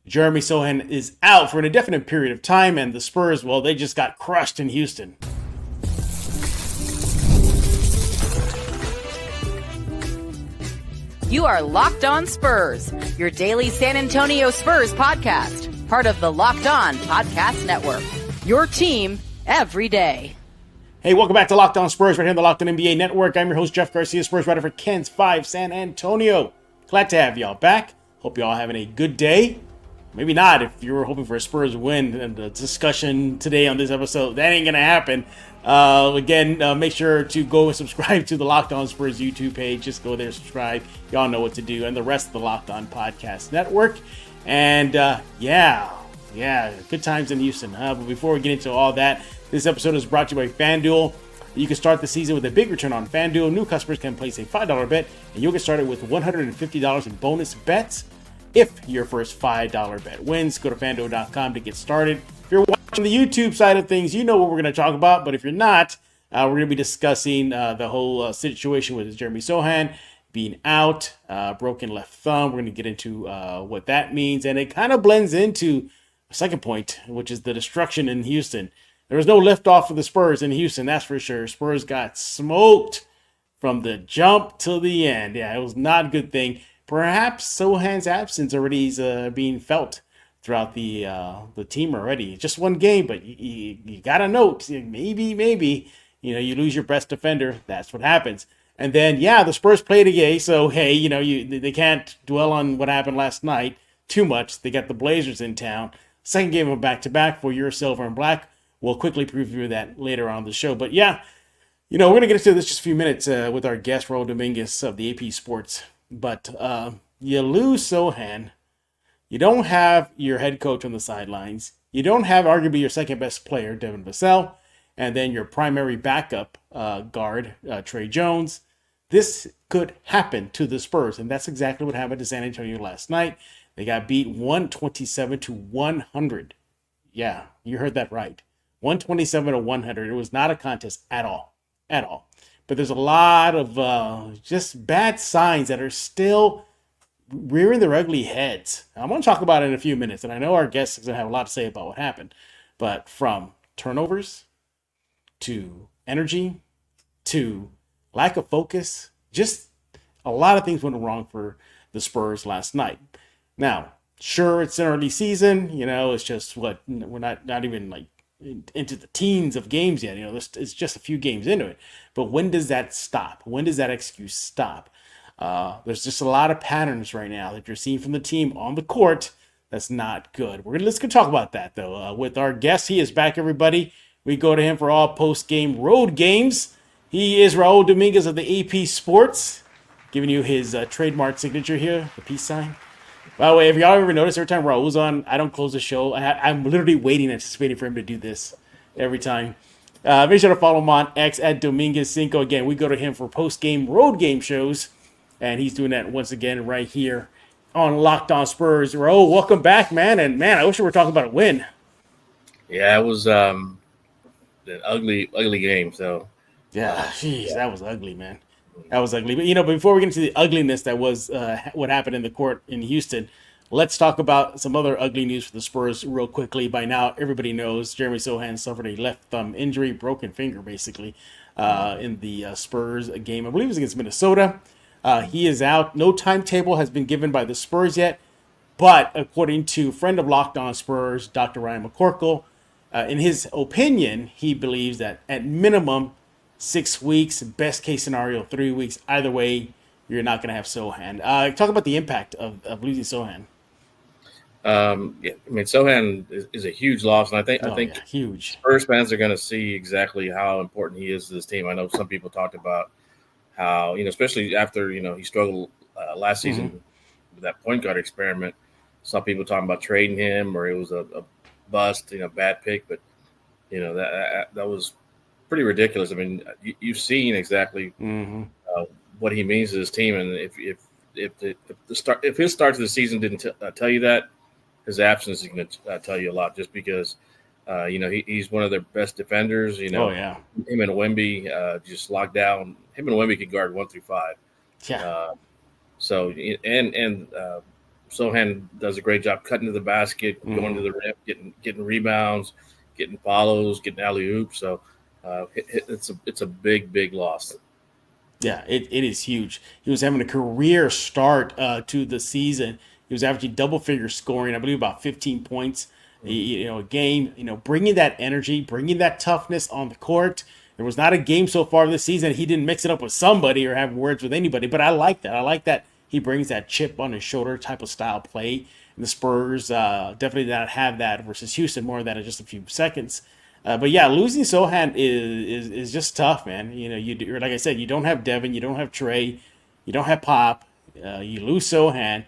Jeremy Sohan is out for an indefinite period of time, and the Spurs, well, they just got crushed in Houston. You are Locked On Spurs, your daily San Antonio Spurs podcast, part of the Locked On Podcast Network. Your team every day. Hey, welcome back to Locked On Spurs right here on the Locked On NBA Network. I'm your host, Jeff Garcia, Spurs writer for Ken's 5 San Antonio. Glad to have y'all back. Hope y'all having a good day. Maybe not if you were hoping for a Spurs win. And the discussion today on this episode, that ain't going to happen. Again, make sure to go and subscribe to the Locked On Spurs YouTube page. Just go there, subscribe. Y'all know what to do. And the rest of the Locked On Podcast Network. And yeah, good times in Houston. But before we get into all that, this episode is brought to you by FanDuel. You can start the season with a big return on FanDuel. New customers can place a $5 bet, and you'll get started with $150 in bonus bets if your first $5 bet wins. Go to FanDuel.com to get started. If you're watching the YouTube side of things, you know what we're going to talk about. But if you're not, we're going to be discussing the whole situation with Jeremy Sohan being out, broken left thumb. We're going to get into what that means. And it kind of blends into a second point, which is the destruction in Houston. There was no liftoff for the Spurs in Houston, that's for sure. Spurs got smoked from the jump till the end. Yeah, it was not a good thing. Perhaps Sohan's absence already is being felt throughout the team already. Just one game, but you got to note, maybe, you lose your best defender. That's what happens. And then, the Spurs played again. So, hey, they can't dwell on what happened last night too much. They got the Blazers in town. Second game of back-to-back for your silver and black. We'll quickly preview that later on the show. But, we're going to get into this just a few minutes with our guest, Raul Dominguez of the AP Sports. But you lose Sohan. You don't have your head coach on the sidelines. You don't have arguably your second best player, Devin Vassell. And then your primary backup guard, Trey Jones. This could happen to the Spurs. And that's exactly what happened to San Antonio last night. They got beat 127-100. Yeah, you heard that right. 127-100. It was not a contest at all. But there's a lot of just bad signs that are still rearing their ugly heads. I'm going to talk about it in a few minutes, and I know our guest is going to have a lot to say about what happened. But from turnovers to energy to lack of focus, just a lot of things went wrong for the Spurs last night. Now, sure, it's an early season. It's just we're not even like into the teens of games yet. It's just a few games into it. But when does that stop? When does that excuse stop? There's just a lot of patterns right now that you're seeing from the team on the court that's not good. Let's go talk about that, though, with our guest. He is back, everybody. We go to him for all post-game road games. He is Raul Dominguez of the AP Sports, giving you his trademark signature here, the peace sign. By the way, if y'all ever notice, every time Raul's on, I don't close the show. I'm literally waiting, anticipating for him to do this every time. Make sure to follow him on X at Dominguez5. Again, we go to him for post-game road game shows, and he's doing that once again right here on Locked On Spurs. Raul, welcome back, man. And, man, I wish we were talking about a win. Yeah, it was an ugly game. So, that was ugly, man. That was ugly. But, before we get into the ugliness that was what happened in the court in Houston, let's talk about some other ugly news for the Spurs real quickly. By now, everybody knows Jeremy Sohan suffered a left thumb injury, broken finger, basically, in the Spurs game. I believe it was against Minnesota. He is out. No timetable has been given by the Spurs yet. But according to friend of Locked On Spurs, Dr. Ryan McCorkle, in his opinion, he believes that at minimum, 6 weeks, best case scenario, 3 weeks. Either way, you're not going to have Sohan. Talk about the impact of losing Sohan. Sohan is a huge loss, and I think huge. Spurs fans are going to see exactly how important he is to this team. I know some people talked about how, especially after, he struggled last season with that point guard experiment. Some people talking about trading him, or it was a bust, bad pick, but that was pretty ridiculous. I mean, you've seen exactly what he means to this team, and if his start to the season didn't tell you that, his absence is going to tell you a lot. Just because, he's one of their best defenders. Him and Wemby just locked down. Him and Wemby could guard 1 through 5. Yeah. Sohan Sohan does a great job cutting to the basket, going to the rim, getting rebounds, getting follows, getting alley-oops. So it's a big loss. Yeah, it is huge. He was having a career start to the season. He was averaging double-figure scoring, I believe about 15 points, a game. Bringing that energy, bringing that toughness on the court. There was not a game so far this season he didn't mix it up with somebody or have words with anybody. But I like that. I like that he brings that chip on his shoulder type of style play. And the Spurs definitely did not have that versus Houston. More of that in just a few seconds. But yeah, losing Sohan is just tough, man. Like I said, you don't have Devin, you don't have Trey, you don't have Pop. You lose Sohan,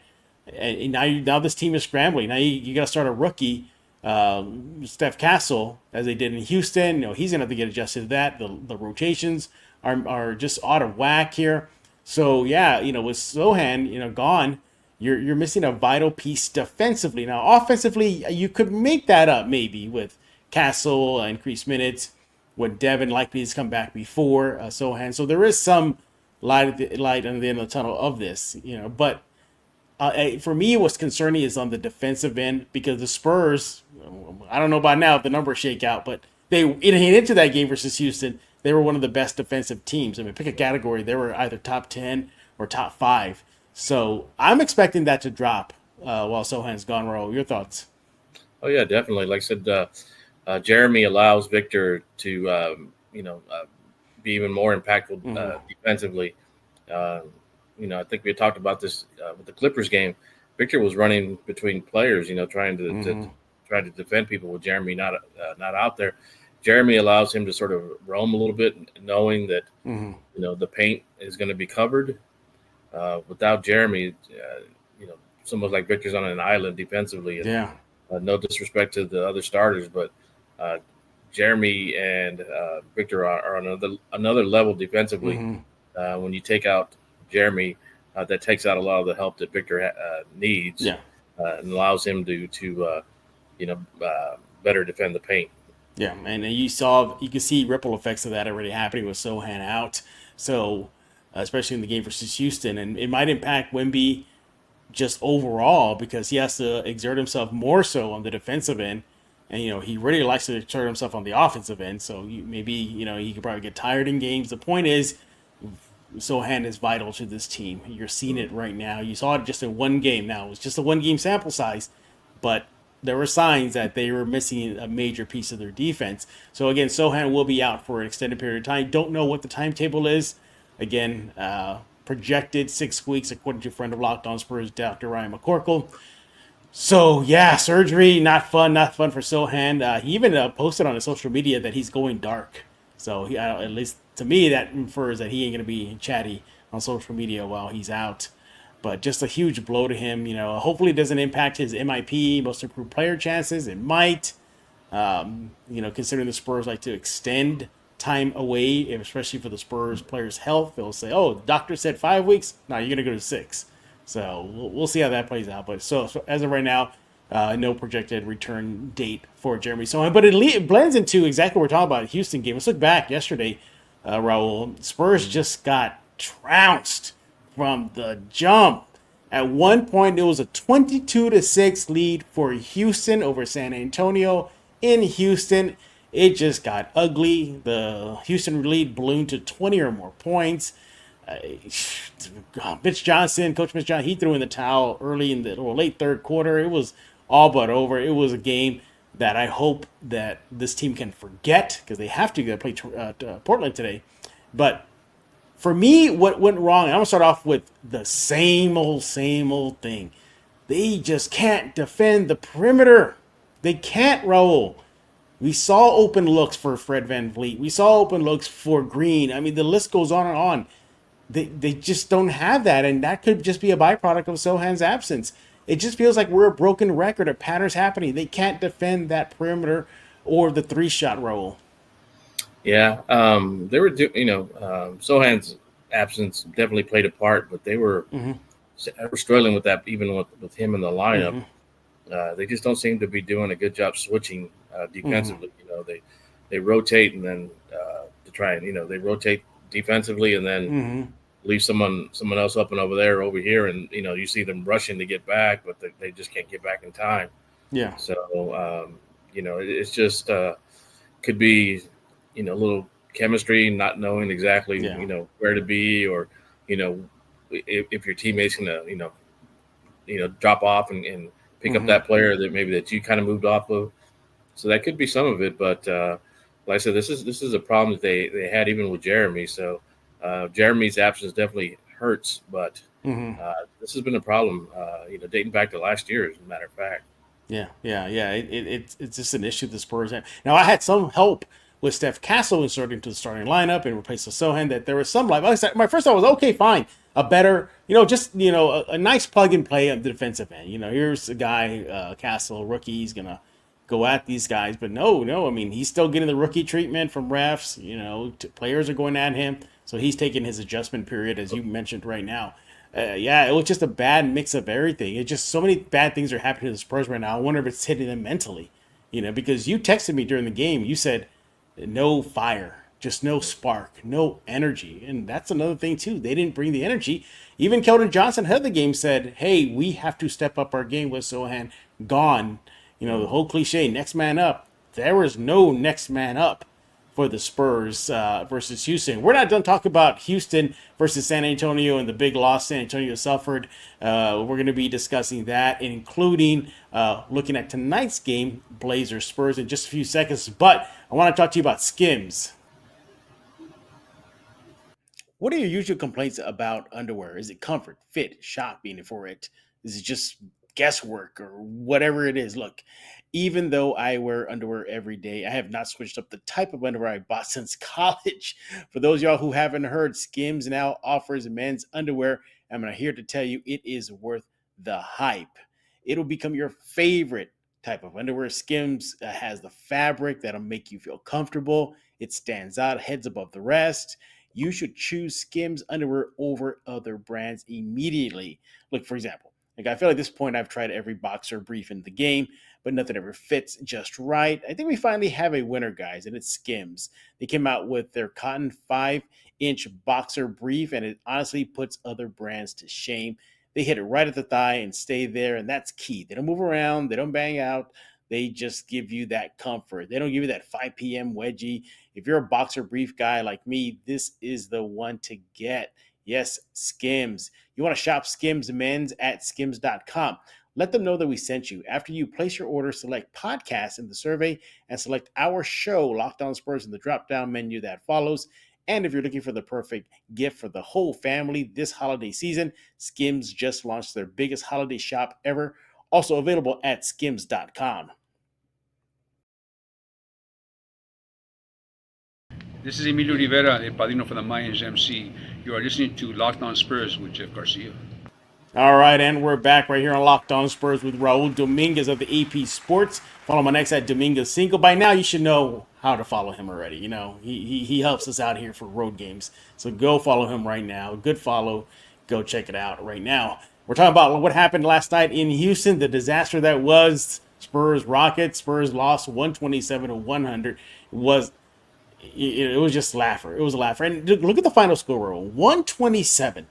and now this team is scrambling. Now you got to start a rookie, Steph Castle, as they did in Houston. He's gonna have to get adjusted to that. The rotations are just out of whack here. So yeah, with Sohan, gone. You're missing a vital piece defensively. Now, offensively, you could make that up maybe with Castle, increased minutes, when Devin likely has come back before Sohan. So there is some light on the end of the tunnel of this, But for me, what's concerning is on the defensive end because the Spurs, I don't know about now if the numbers shake out, but into that game versus Houston, they were one of the best defensive teams. I mean, pick a category, they were either top 10 or top 5. So I'm expecting that to drop while Sohan's gone. Raul, your thoughts? Oh yeah, definitely. Like I said, Jeremy allows Victor to be even more impactful defensively. I think we had talked about this with the Clippers game. Victor was running between players, trying to try to defend people with Jeremy not out there. Jeremy allows him to sort of roam a little bit, knowing that the paint is going to be covered. Without Jeremy, someone like Victor's on an island defensively. And, no disrespect to the other starters, but Jeremy and Victor are on another level defensively. When you take out Jeremy, that takes out a lot of the help that Victor needs, and allows him to better defend the paint. Yeah, and you can see ripple effects of that already happening with Sohan out. So, especially in the game versus Houston, and it might impact Wemby just overall because he has to exert himself more so on the defensive end, and he really likes to exert himself on the offensive end. So he could probably get tired in games. The point is, Sohan is vital to this team. You're seeing it right now. You saw it just in one game. Now it was just a 1 game sample size, but there were signs that they were missing a major piece of their defense. So again, Sohan will be out for an extended period of time. Don't know what the timetable is. Again, projected 6 weeks, according to a friend of Locked On Spurs, Dr. Ryan McCorkle. So yeah, surgery, not fun for Sohan. He even posted on his social media that he's going dark. So at least to me, that infers that he ain't gonna be chatty on social media while he's out. But just a huge blow to him. Hopefully it doesn't impact his MIP, most improved player chances. It might. Considering the Spurs like to extend time away, especially for the Spurs players' health, they'll say, "Oh, the doctor said 5 weeks. Now you're gonna go to 6." So we'll see how that plays out. But so as of right now, no projected return date for Jeremy Sohan. But it blends into exactly what we're talking about. The Houston game. Let's look back yesterday. Raul, Spurs just got trounced from the jump. At one point, it was a 22-6 lead for Houston over San Antonio. In Houston, it just got ugly. The Houston lead ballooned to 20 or more points. Coach Mitch Johnson, he threw in the towel early in the late third quarter. It was all but over. It was a game that I hope that this team can forget because they have to play Portland today. But for me, what went wrong, and I'm going to start off with the same old thing. They just can't defend the perimeter. They can't, Raul. We saw open looks for Fred VanVleet. We saw open looks for Green. I mean, the list goes on and on. They just don't have that, and that could just be a byproduct of Sohan's absence. It just feels like we're a broken record of patterns happening. They can't defend that perimeter or the 3-shot, Raul. Yeah, they were, Sohan's absence definitely played a part, but they were struggling with that even with him in the lineup. They just don't seem to be doing a good job switching defensively. They rotate and then to try and they rotate defensively and then leave someone else up and over here, and you see them rushing to get back, but they just can't get back in time. Yeah. So it's just could be a little chemistry, not knowing exactly where to be, or if your teammates gonna drop off and pick up that player that you kind of moved off of. So that could be some of it, but like I said, this is a problem that they had even with Jeremy. So Jeremy's absence definitely hurts, but this has been a problem, dating back to last year, as a matter of fact. Yeah. It's just an issue the Spurs have. Now, I had some help with Steph Castle inserting to the starting lineup and replacing Sohan, that there was some like I said, my first thought was okay, fine, a better, a nice plug and play of the defensive end. Here's a guy, Castle, rookie, he's gonna go at these guys, but no, I mean, he's still getting the rookie treatment from refs. Players are going at him, so he's taking his adjustment period, as you mentioned right now. It was just a bad mix of everything. It's just so many bad things are happening to the Spurs right now. I wonder if it's hitting them mentally, because you texted me during the game. You said no fire, just no spark, no energy. And that's another thing too. They didn't bring the energy. Even Keldon Johnson ahead of the game said, hey, we have to step up our game with Sohan gone. The whole cliche, next man up. There was no next man up for the Spurs versus Houston. We're not done talking about Houston versus San Antonio and the big loss San Antonio suffered. We're going to be discussing that, including looking at tonight's game, Blazers Spurs, in just a few seconds. But I want to talk to you about Skims. What are your usual complaints about underwear? Is it comfort, fit, shopping for it? Is it just guesswork or whatever it is? Look, even though I wear underwear every day, I have not switched up the type of underwear I bought since college. For those of y'all who haven't heard, Skims now offers men's underwear. I'm here to tell you it is worth the hype. It'll become your favorite type of underwear. Skims has the fabric that'll make you feel comfortable. It stands out, heads above the rest. You should choose Skims underwear over other brands immediately. Look, for example, I feel like at this point I've tried every boxer brief in the game, but nothing ever fits just right. I think we finally have a winner, guys, and it's Skims. They came out with their cotton 5-inch boxer brief, and it honestly puts other brands to shame. They hit it right at the thigh and stay there, and that's key. They don't move around. They don't bang out. They just give you that comfort. They don't give you that 5 p.m. wedgie. If you're a boxer brief guy like me, this is the one to get. Yes, Skims. You want to shop Skims men's at skims.com. Let them know that we sent you. After you place your order, select podcast in the survey and select our show, Locked On Spurs, in the drop-down menu that follows. And if you're looking for the perfect gift for the whole family this holiday season, Skims just launched their biggest holiday shop ever, also available at skims.com. This is Emilio Rivera, El Padrino for the Mayans MC. You are listening to Locked On Spurs with Jeff Garcia. All right, and we're back right here on Locked On Spurs with Raul Dominguez of the AP Sports. Follow my next at Dominguez Single. By now, you should know how to follow him already. He helps us out here for road games. So go follow him right now. Good follow. Go check it out right now. We're talking about what happened last night in Houston, the disaster that was Spurs Rockets. Spurs lost 127-100. It was just laugher. It was a laugher. And look at the final score, Raul. 127.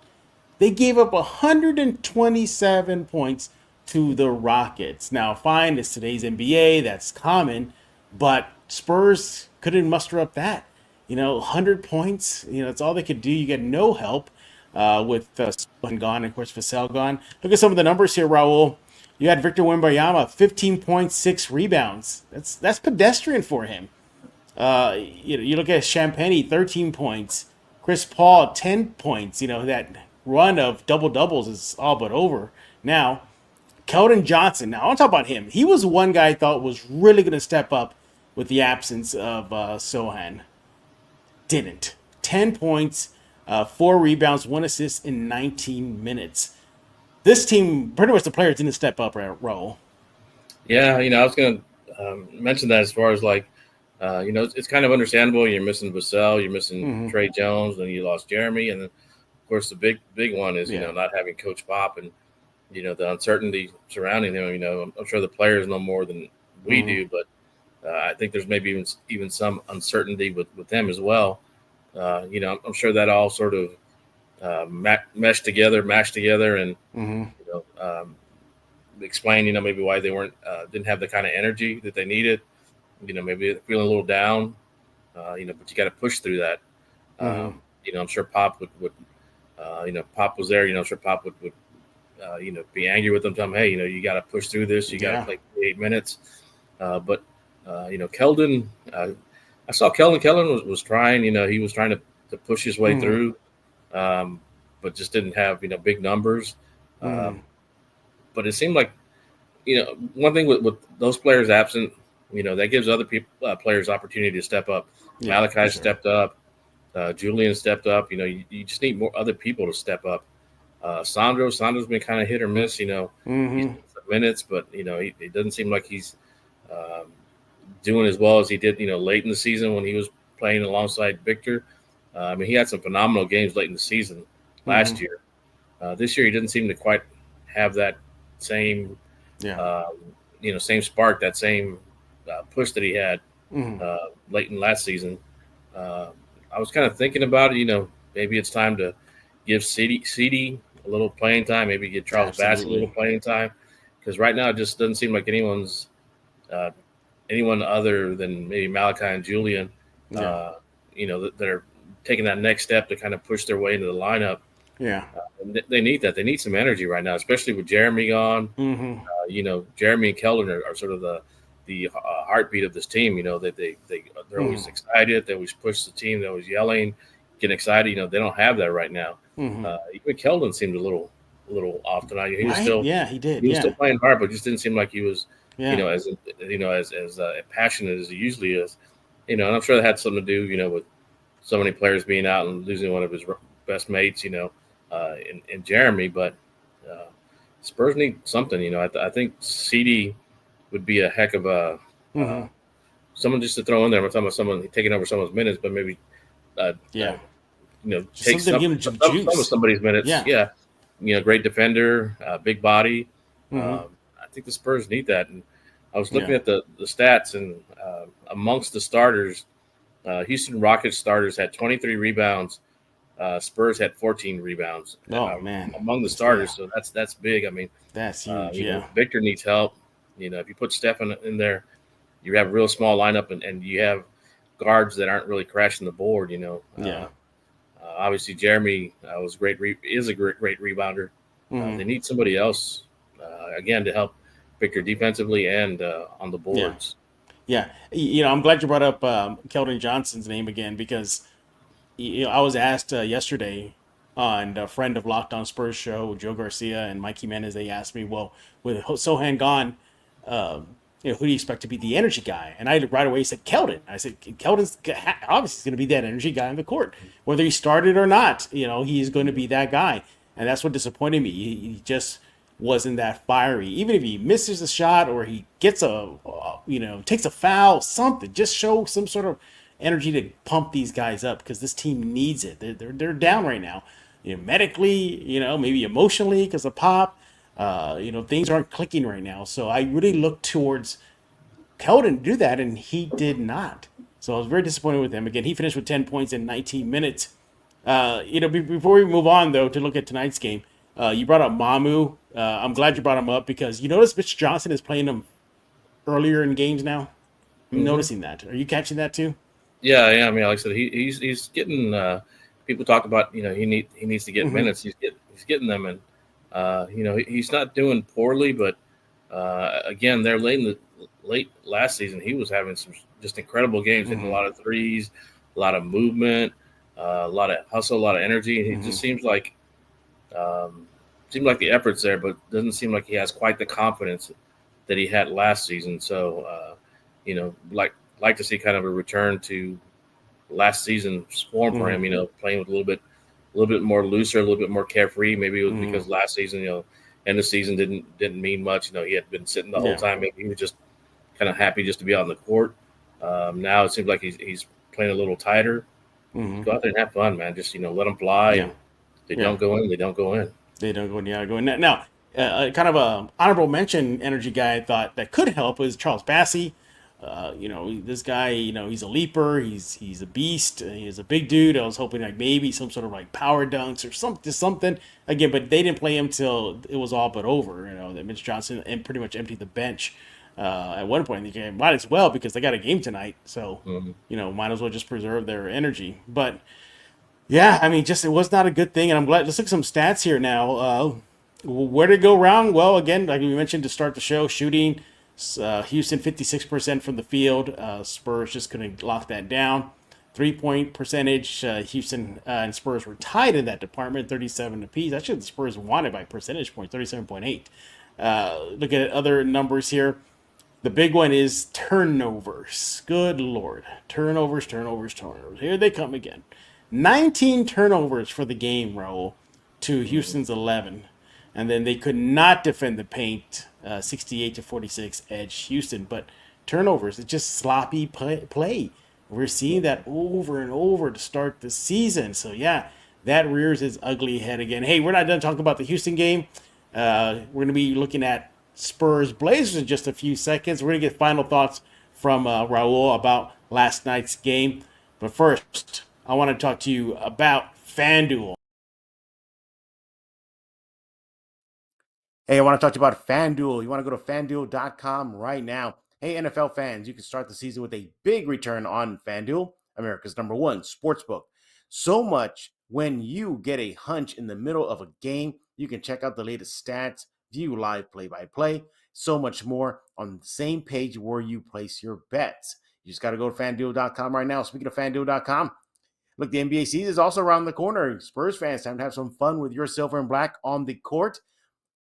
They gave up 127 points to the Rockets. Now, fine, it's today's NBA. That's common. But Spurs couldn't muster up that. 100 points. That's all they could do. You get no help with Sohan gone and, of course, Vassell gone. Look at some of the numbers here, Raul. You had Victor Wembanyama, 15.6 rebounds. That's pedestrian for him. You look at Champagny, 13 points. Chris Paul, 10 points. That run of double-doubles is all but over now. Keldon Johnson, now I want to talk about him. He was one guy I thought was really going to step up with the absence of Sohan. Didn't. 10 points, 4 rebounds, 1 assist in 19 minutes. This team, pretty much the players didn't step up, right, Raul? Yeah, I was going to mention that as far as it's kind of understandable. You're missing Vassell, you're missing Trey Jones, and you lost Jeremy, and then, of course, the big one is not having Coach Pop and the uncertainty surrounding him. I'm sure the players know more than we do, but I think there's maybe even some uncertainty with them as well. I'm sure that all sort of mashed together, and Mm-hmm. explain, maybe why they didn't have the kind of energy that they needed. Maybe feeling a little down. But you got to push through that. Mm-hmm. I'm sure Pop would Pop was there. I'm sure Pop would be angry with them, tell them, hey, you got to push through this. You got to play 8 minutes. But Keldon, I saw Keldon. Keldon was trying. He was trying to push his way through, but just didn't have big numbers. But it seemed like one thing with those players absent, that gives other players opportunity to step up. Yeah, Malachi stepped up. Julian stepped up. You just need more other people to step up. Sandro's been kind of hit or miss. He's minutes, but it doesn't seem like he's doing as well as he did late in the season when he was playing alongside Victor. He had some phenomenal games late in the season last year. This year he didn't seem to quite have that same same spark, that same push that he had late in last season. I was kind of thinking about it. Maybe it's time to give CD a little playing time. Maybe give Charles Bassett a little playing time, because right now it just doesn't seem like anyone other than maybe Malachi and Julian, that are taking that next step to kind of push their way into the lineup. Yeah, they need that. They need some energy right now, especially with Jeremy gone. Jeremy and Keldon are sort of the heartbeat of this team. They're always excited. They always push the team. They're always yelling, getting excited. They don't have that right now. Even Keldon seemed a little off tonight. He was still, he did. He was still playing hard, but just didn't seem like he was, as passionate as he usually is. And I'm sure that had something to do, with so many players being out and losing one of his best mates, in Jeremy. But Spurs need something. I think CD would be a heck of a someone just to throw in there. I'm talking about someone taking over someone's minutes, but maybe take some of somebody's minutes. Yeah. Great defender, big body. I think the Spurs need that. And I was looking at the stats, and amongst the starters, Houston Rockets starters had 23 rebounds. Spurs had 14 rebounds. Oh man! Among the starters, so that's big. That's huge. Victor needs help. If you put Stephen in there, you have a real small lineup, and you have guards that aren't really crashing the board. Obviously Jeremy was great. Is a great rebounder. They need somebody else again to help Victor defensively and on the boards. Yeah, I'm glad you brought up Keldon Johnson's name again, because I was asked yesterday on a friend of Locked On Spurs show, Joe Garcia and Mikey Menez. They asked me, well, with Sohan gone, who do you expect to be the energy guy? And I right away said Keldon. I said Keldon's obviously going to be that energy guy on the court, whether he started or not. He's going to be that guy, and that's what disappointed me. He just wasn't that fiery. Even if he misses a shot or he gets takes a foul, something, just show some sort of energy to pump these guys up, because this team needs it. They're down right now, medically, maybe emotionally because of Pop. Things aren't clicking right now. So I really look towards Keldon to do that, and he did not. So I was very disappointed with him. Again, he finished with 10 points in 19 minutes. Before we move on, though, to look at tonight's game, you brought up Mamu. I'm glad you brought him up, because you notice Mitch Johnson is playing him earlier in games now. I'm noticing that. Are you catching that too? Yeah. Like I said, he's getting. People talk about he needs to get minutes. He's getting them, and he's not doing poorly. But again, they're late last season. He was having some just incredible games, hitting a lot of threes, a lot of movement, a lot of hustle, a lot of energy. And it just seems like the effort's there, but doesn't seem like he has quite the confidence that he had last season. So like to see kind of a return to last season's form for him. Playing with a little bit more looser, a little bit more carefree. Maybe it was because last season, end of season didn't mean much. He had been sitting the whole time. Maybe he was just kind of happy just to be on the court. Now it seems like he's playing a little tighter. Go out there and have fun, man. Just let them fly. And they don't go in. They don't go in. They don't go in. Yeah, go in. Now, kind of a honorable mention energy guy I thought that could help was Charles Bassey. This guy, he's a leaper. He's a beast. He's a big dude. I was hoping like maybe some sort of like power dunks or something again, but they didn't play him till it was all but over. That Mitch Johnson and pretty much emptied the bench at one point in the game. Might as well because they got a game tonight, so might as well just preserve their energy. But yeah, I mean, just it was not a good thing, and I'm glad. Let's look at some stats here now. Where did it go wrong? Well, again, like we mentioned to start the show, shooting. Houston 56% from the field. Spurs just couldn't lock that down. 3-point percentage. Houston and Spurs were tied in that department, 37 apiece. Actually, the Spurs won it by percentage point, 37.8. Look at other numbers here. The big one is turnovers. Good Lord. Turnovers. Here they come again. 19 turnovers for the game, Raul, to Houston's 11. And then they could not defend the paint, 68-46 edge Houston. But turnovers, it's just sloppy play. We're seeing that over and over to start the season. So, yeah, that rears its ugly head again. Hey, we're not done talking about the Houston game. We're going to be looking at Spurs Blazers in just a few seconds. We're going to get final thoughts from Raul about last night's game. But first, I want to talk to you about FanDuel. Hey, I want to talk to you about FanDuel. You want to go to FanDuel.com right now. Hey, NFL fans, you can start the season with a big return on FanDuel, America's #1 sportsbook. So much when you get a hunch in the middle of a game, you can check out the latest stats, view live play-by-play, so much more on the same page where you place your bets. You just got to go to FanDuel.com right now. Speaking of FanDuel.com, look, the NBA season is also around the corner. Spurs fans, time to have some fun with your silver and black on the court.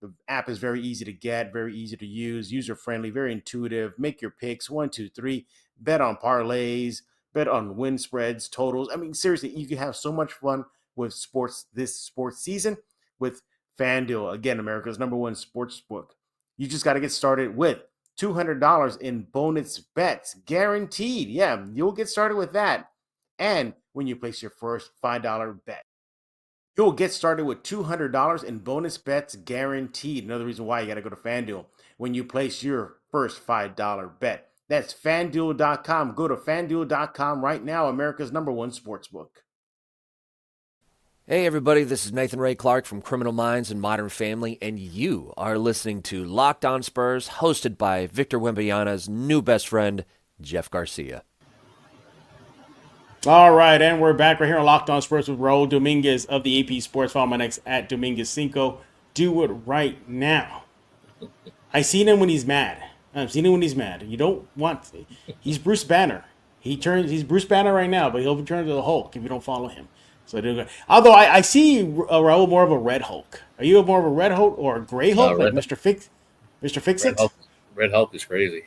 The app is very easy to get, very easy to use, user-friendly, very intuitive. Make your picks, 1, 2, 3. Bet on parlays, bet on win spreads, totals. I mean, seriously, you can have so much fun with sports this sports season with FanDuel. Again, America's #1 sports book. You just got to get started with $200 in bonus bets, guaranteed. Yeah, you'll get started with that. And when you place your first $5 bet, you'll get started with $200 in bonus bets guaranteed. Another reason why you got to go to FanDuel when you place your first $5 bet. That's FanDuel.com. Go to FanDuel.com right now, America's #1 sportsbook. Hey everybody, this is Nathan Ray Clark from Criminal Minds and Modern Family, and you are listening to Locked On Spurs, hosted by Victor Wembanyama's new best friend, Jeff Garcia. All right, and we're back right here on Locked On Spurs with Raul Dominguez of the AP Sports. Follow my next at Dominguez5. Do it right now. I seen him when he's mad. I've seen him when he's mad. You don't want to. He's Bruce Banner. He's Bruce Banner right now, but he'll turn to the Hulk if you don't follow him. So although I see Raul more of a red Hulk. Are you more of a red Hulk or a gray Hulk, like Mr. Fix-It? Red Hulk is crazy.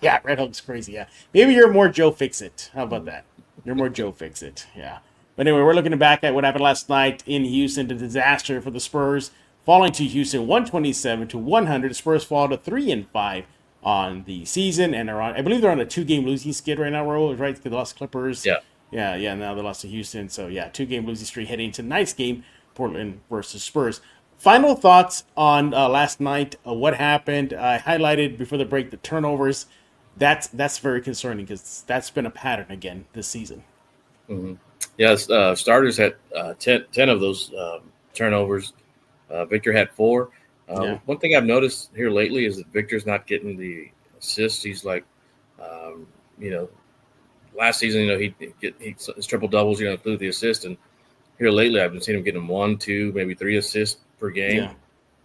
Yeah, Red Hulk's crazy, yeah. Maybe you're more Joe Fix-It. How about that? You're more Joe Fix-It, yeah. But anyway, we're looking back at what happened last night in Houston, the disaster for the Spurs, falling to Houston 127-100. The Spurs fall to 3-5 on the season, and I believe they're on a 2-game losing skid right now, Raul, right? Because they lost Clippers. Yeah, now they lost to Houston. So, yeah, 2-game losing streak heading to tonight's game, Portland versus Spurs. Final thoughts on last night, what happened. I highlighted before the break the turnovers. That's very concerning because that's been a pattern again this season. Mm-hmm. Yes, starters had 10 of those turnovers. Victor had 4. One thing I've noticed here lately is that Victor's not getting the assists. He's like, last season, his triple doubles, include the assist, and here lately I've been seeing him getting 1, 2, maybe 3 assists per game.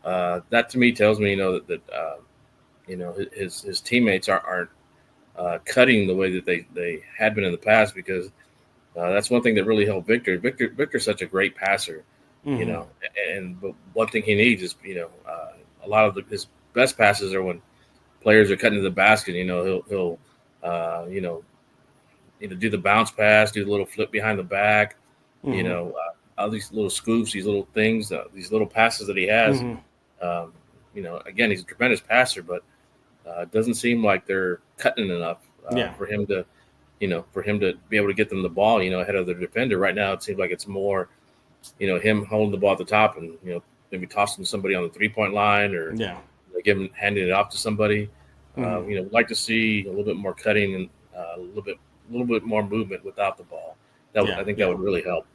Yeah. That to me tells me, that his teammates aren't cutting the way that they had been in the past, because that's one thing that really helped Victor. Victor's such a great passer, but one thing he needs is, a lot of his best passes are when players are cutting to the basket. He'll do the bounce pass, do the little flip behind the back, all these little scoops, these little things, these little passes that he has. Again, he's a tremendous passer, but it doesn't seem like they're cutting enough for him to be able to get them the ball, ahead of their defender. Right now, it seems like it's more, him holding the ball at the top and, maybe tossing somebody on the 3-point line or handing it off to somebody. We'd like to see a little bit more cutting and a little bit more movement without the ball. I think that would really help.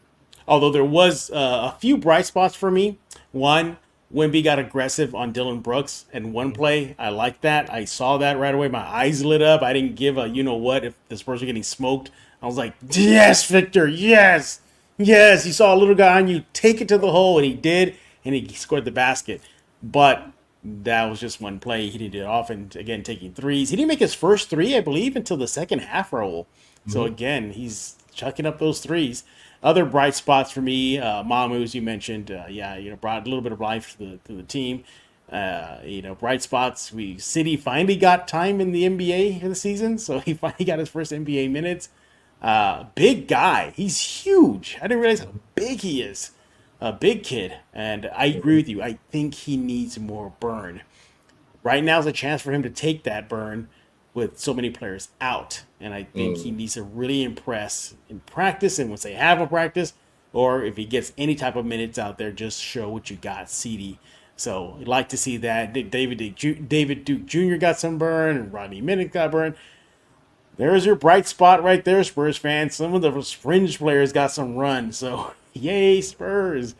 Although there was a few bright spots for me. One, Wemby got aggressive on Dylan Brooks in one play. I like that. I saw that right away. My eyes lit up. I didn't give a what if the Spurs were getting smoked. I was like, yes, Victor, yes. Yes, you saw a little guy on you take it to the hole, and he did, and he scored the basket. But that was just one play. He didn't do it often. Again, taking threes. He didn't make his first three, I believe, until the second half, Raul. So again, he's chucking up those threes. Other bright spots for me, Mamu, as you mentioned, brought a little bit of life to the team. Bright spots. City finally got time in the NBA for the season, so he finally got his first NBA minutes. Big guy, he's huge. I didn't realize how big he is. A big kid, and I agree with you. I think he needs more burn. Right now is a chance for him to take that burn with so many players out. And I think he needs to really impress in practice, and once they have a practice, or if he gets any type of minutes out there, just show what you got, CD. So I'd like to see that. David Duke Jr. got some burn, and Rodney Minnick got burn. There's your bright spot right there, Spurs fans. Some of the fringe players got some run, so yay, Spurs.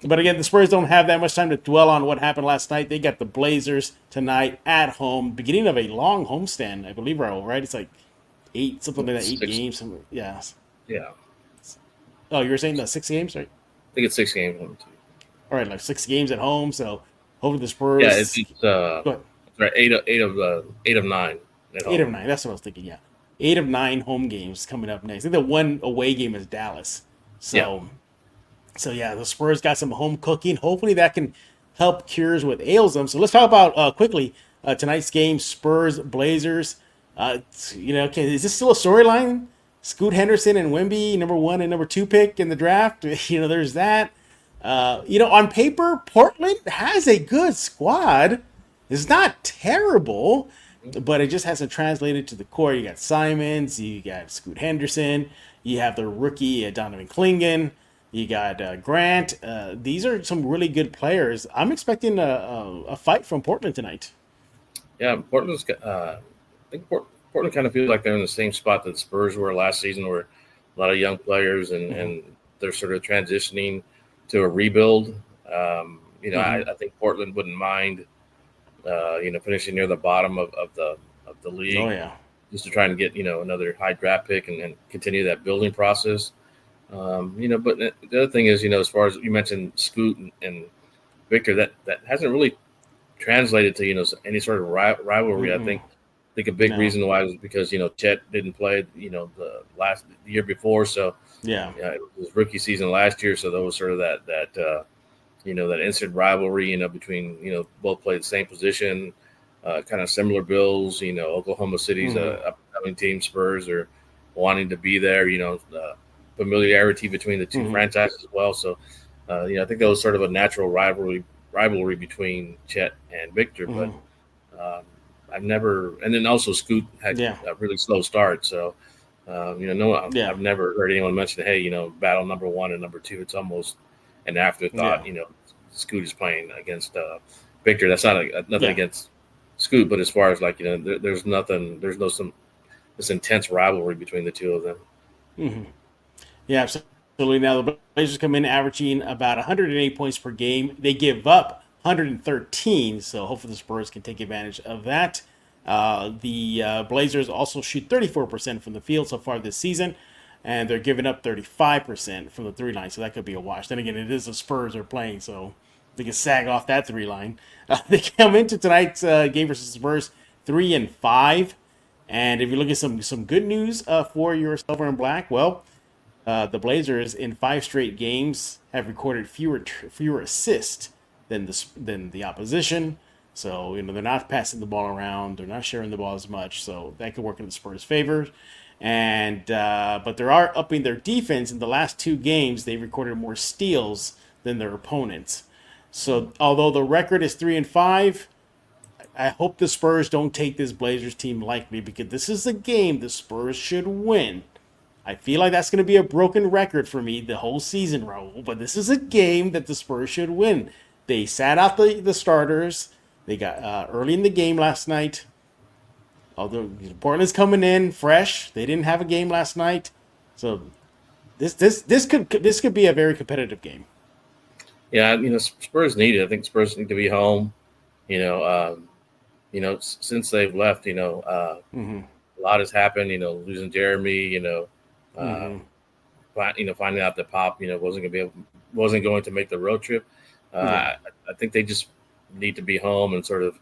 But again, the Spurs don't have that much time to dwell on what happened last night. They got the Blazers tonight at home, beginning of a long homestand, I believe, Raul, right? It's like 8 games. Yeah. Yeah. Oh, you were saying the 6 games, right? I think it's 6 games. All right, like 6 games at home. So hopefully the Spurs. Yeah, it's right, 8 of 9. 8 of 9. That's what I was thinking. Yeah, 8 of 9 home games coming up next. I think the one away game is Dallas. So the Spurs got some home cooking. Hopefully that can help cures what ails them. So let's talk about quickly tonight's game: Spurs Blazers. Is this still a storyline? Scoot Henderson and Wemby, number 1 and number 2 pick in the draft. There's that. On paper, Portland has a good squad. It's not terrible, but it just hasn't translated to the core. You got Simons, you got Scoot Henderson, you have the rookie Donovan Clingan, you got Grant. These are some really good players. I'm expecting a fight from Portland tonight. Yeah, Portland's. I think Portland kind of feels like they're in the same spot that the Spurs were last season, where a lot of young players and they're sort of transitioning to a rebuild. I think Portland wouldn't mind, finishing near the bottom of the league. Oh yeah, just to try and get another high draft pick and continue that building process. But the other thing is, as far as you mentioned, Scoot and Victor, that hasn't really translated to any sort of rivalry. I think a big reason why was because Chet didn't play the year before, so it was his rookie season last year, so there was sort of that instant rivalry between both played the same position, kind of similar bills. Oklahoma City's upcoming team, Spurs, are wanting to be there. Familiarity between the two franchises as well. So I think that was sort of a natural rivalry between Chet and Victor, but I've never, and then also Scoot had a really slow start. So, I've never heard anyone mention, hey, battle number 1 and number 2. It's almost an afterthought. Scoot is playing against Victor. That's not nothing against Scoot, but as far as there's this intense rivalry between the two of them. Mm-hmm. Yeah, absolutely. Now the Blazers come in averaging about 108 points per game. They give up 113, so hopefully the Spurs can take advantage of that. The Blazers also shoot 34% from the field so far this season, and they're giving up 35% from the 3 line, so that could be a wash. Then again, it is the Spurs they're playing, so they can sag off that 3 line. They come into tonight's game versus Spurs 3-5, and if you look at some good news for your silver and black, well, the Blazers in 5 straight games have recorded fewer assists than the opposition. So they're not passing the ball around, they're not sharing the ball as much, so that could work in the Spurs' favor. And but they are upping their defense. In the last 2 games, they recorded more steals than their opponents. So although the record is 3-5, I hope the Spurs don't take this Blazers team lightly, because this is a game the Spurs should win. I feel like that's going to be a broken record for me the whole season, Raul, but this is a game that the Spurs should win. They sat out the starters. They got early in the game last night. Although Portland's coming in fresh, they didn't have a game last night, so this could be a very competitive game. Yeah, Spurs need it. I think Spurs need to be home. Since they've left, a lot has happened. Losing Jeremy. Finding out that Pop, wasn't going to make the road trip. I think they just need to be home and sort of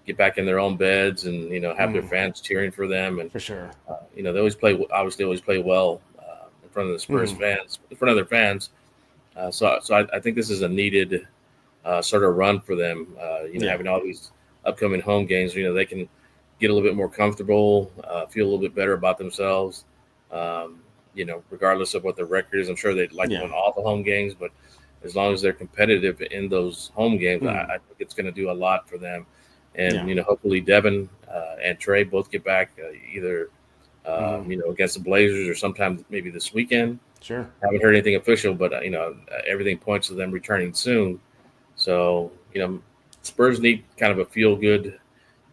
get back in their own beds and have their fans cheering for them. And For sure. they always play well in front of the Spurs fans, in front of their fans. So I think this is a needed sort of run for them. Having all these upcoming home games, they can get a little bit more comfortable, feel a little bit better about themselves. Regardless of what the record is, I'm sure they'd like to win all the home games, but as long as they're competitive in those home games, I think it's going to do a lot for them. And, hopefully Devin and Trey both get back either, against the Blazers or sometime maybe this weekend. Sure. Haven't heard anything official, but, everything points to them returning soon. So, Spurs need kind of a feel-good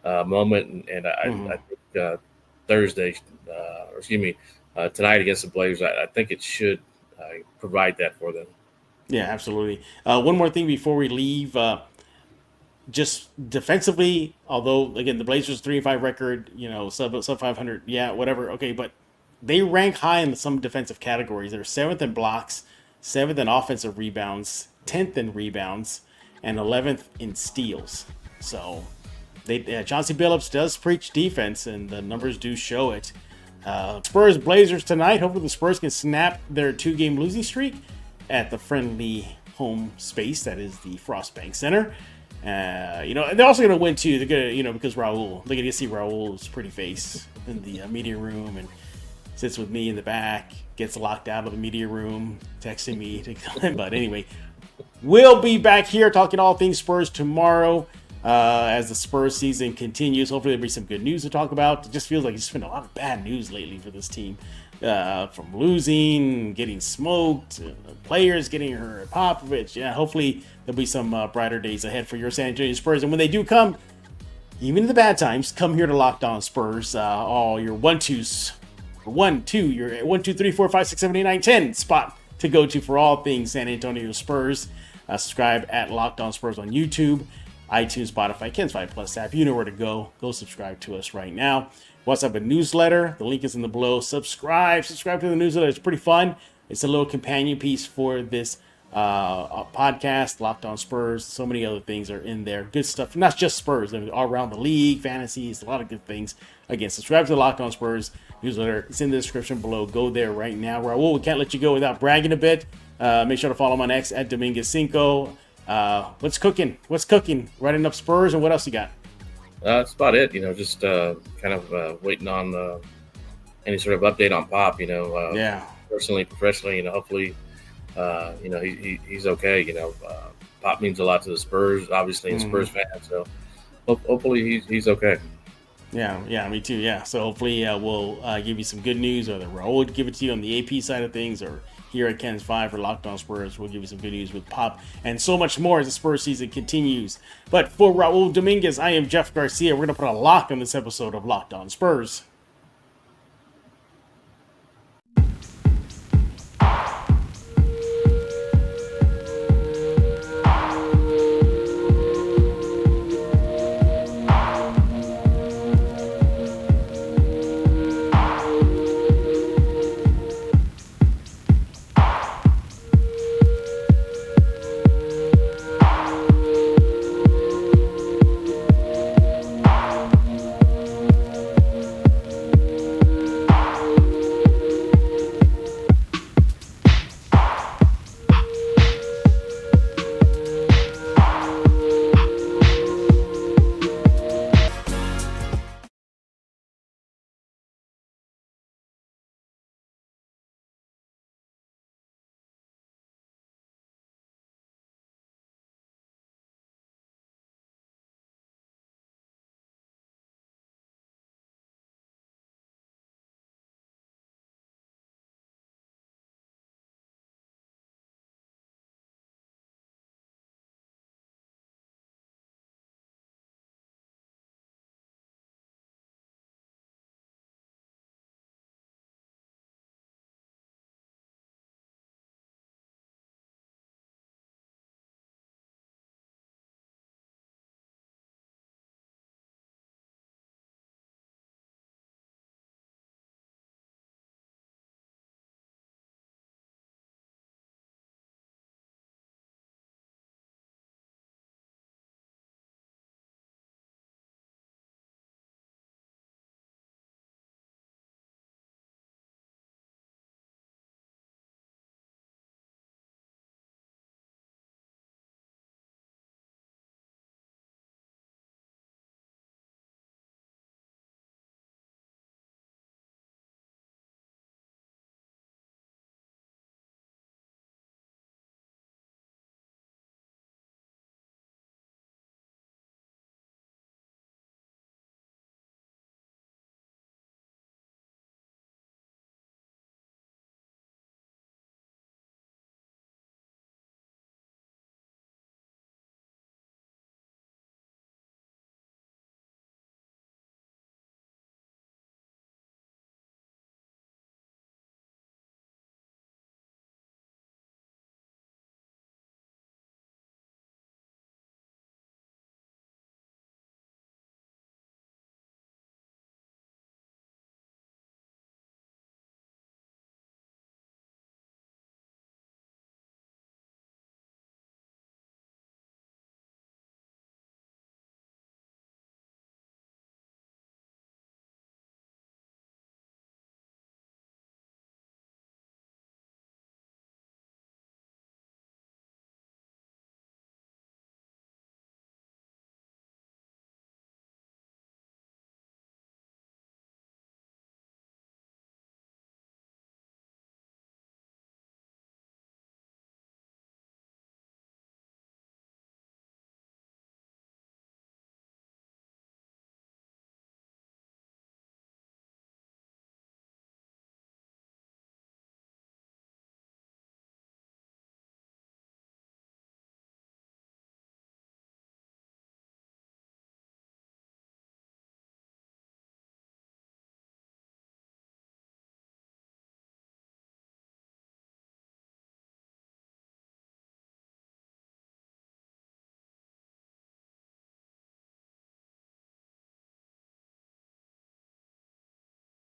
moment. And I think Thursday, tonight against the Blazers, I think it should provide that for them. Yeah, absolutely. One more thing before we leave. Just defensively, although again the Blazers 3-5 record, sub 500, whatever. Okay, but they rank high in some defensive categories. They're 7th in blocks, 7th in offensive rebounds, 10th in rebounds, and 11th in steals. So Chauncey Billups does preach defense, and the numbers do show it. Spurs Blazers tonight. Hopefully the Spurs can snap their 2-game losing streak at the friendly home space that is the Frostbank Center. They're also going to win too. They're going to, because Raul. They're going to see Raul's pretty face in the media room and sits with me in the back. Gets locked out of the media room, texting me to come. But anyway, we'll be back here talking all things Spurs tomorrow as the Spurs season continues. Hopefully there'll be some good news to talk about. It just feels like it's been a lot of bad news lately for this team. From losing, getting smoked, players getting hurt, Popovich. Yeah, hopefully there'll be some brighter days ahead for your San Antonio Spurs. And when they do come, even in the bad times, come here to Locked On Spurs. All your 1-2s, your 1, 2, 3, 4, 5, 6, 7, 8, 9, 10 spot to go to for all things San Antonio Spurs. Subscribe at Locked On Spurs on YouTube, iTunes, Spotify, Ken's 5 Plus app. You know where to go. Go subscribe to us right now. We also have a newsletter. The link is in the below. Subscribe to the newsletter. It's pretty fun. It's a little companion piece for this podcast, Locked On Spurs. So many other things are in there. Good stuff. Not just Spurs. I mean, all around the league, fantasies, a lot of good things. Again, subscribe to the Locked On Spurs newsletter. It's in the description below. Go there right now. Raul, we can't let you go without bragging a bit. Make sure to follow him on X at Dominguez5. What's cooking? Writing up Spurs, and what else you got? That's about it. Just kind of waiting on any sort of update on Pop. Personally, professionally, hopefully, he's okay. Pop means a lot to the Spurs, obviously, and Spurs fans. So hopefully he's okay. Yeah, me too. Yeah, so hopefully we'll give you some good news, or Raul would give it to you on the AP side of things, or here at Ken's 5 for Locked On Spurs. We'll give you some good news with Pop and so much more as the Spurs season continues. But for Raul Dominguez, I am Jeff Garcia. We're going to put a lock on this episode of Locked On Spurs.